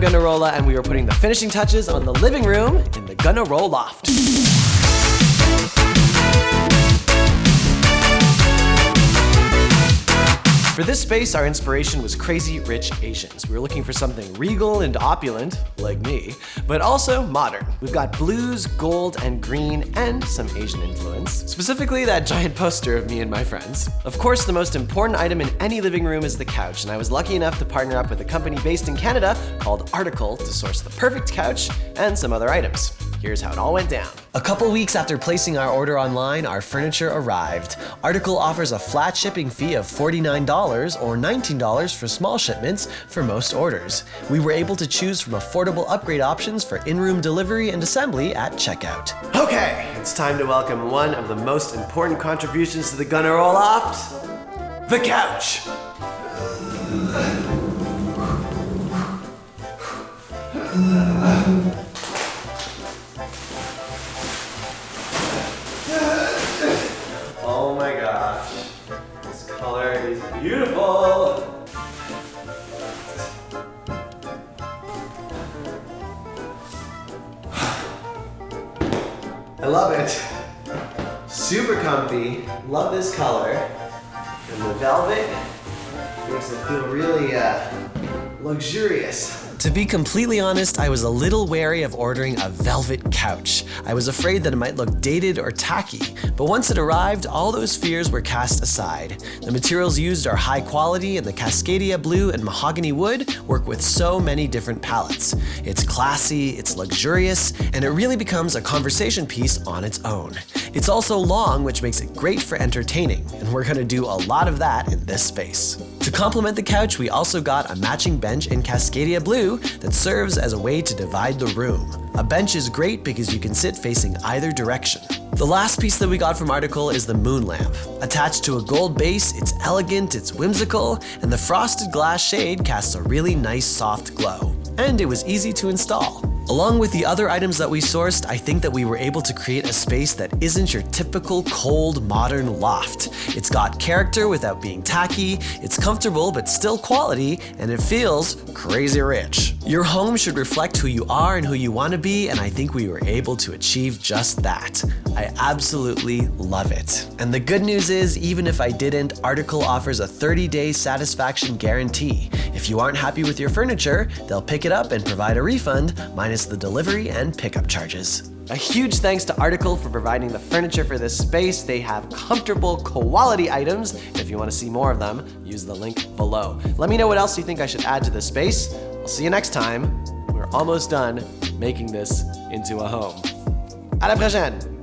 Gunnarolloft, and we were putting the finishing touches on the living room in the Gunnarolloft. For this space, our inspiration was crazy rich Asians. We were looking for something regal and opulent, like me, but also modern. We've got blues, gold, and green, and some Asian influence. Specifically, that giant poster of me and my friends. Of course, the most important item in any living room is the couch, and I was lucky enough to partner up with a company based in Canada called Article to source the perfect couch and some other items. Here's how it all went down. A couple weeks after placing our order online, our furniture arrived. Article offers a flat shipping fee of $49 or $19 for small shipments for most orders. We were able to choose from affordable upgrade options for in-room delivery and assembly at checkout. Okay, it's time to welcome one of the most important contributions to the Gunnarolloft, the couch. Oh my gosh, this color is beautiful. I love it. Super comfy, love this color. And the velvet makes it feel really luxurious. To be completely honest, I was a little wary of ordering a velvet couch. I was afraid that it might look dated or tacky, but once it arrived, all those fears were cast aside. The materials used are high quality, and the Cascadia blue and mahogany wood work with so many different palettes. It's classy, it's luxurious, and it really becomes a conversation piece on its own. It's also long, which makes it great for entertaining, and we're gonna do a lot of that in this space. To complement the couch, we also got a matching bench in Cascadia blue that serves as a way to divide the room. A bench is great because you can sit facing either direction. The last piece that we got from Article is the moon lamp. Attached to a gold base, it's elegant, it's whimsical, and the frosted glass shade casts a really nice soft glow. And it was easy to install. Along with the other items that we sourced, I think that we were able to create a space that isn't your typical cold, modern loft. It's got character without being tacky, it's comfortable but still quality, and it feels crazy rich. Your home should reflect who you are and who you want to be, and I think we were able to achieve just that. I absolutely love it. And the good news is, even if I didn't, Article offers a 30-day satisfaction guarantee. If you aren't happy with your furniture, they'll pick it up and provide a refund, minus the delivery and pickup charges. A huge thanks to Article for providing the furniture for this space. They have comfortable, quality items. If you want to see more of them, use the link below. Let me know what else you think I should add to this space. I'll see you next time. We're almost done making this into a home. À la prochaine!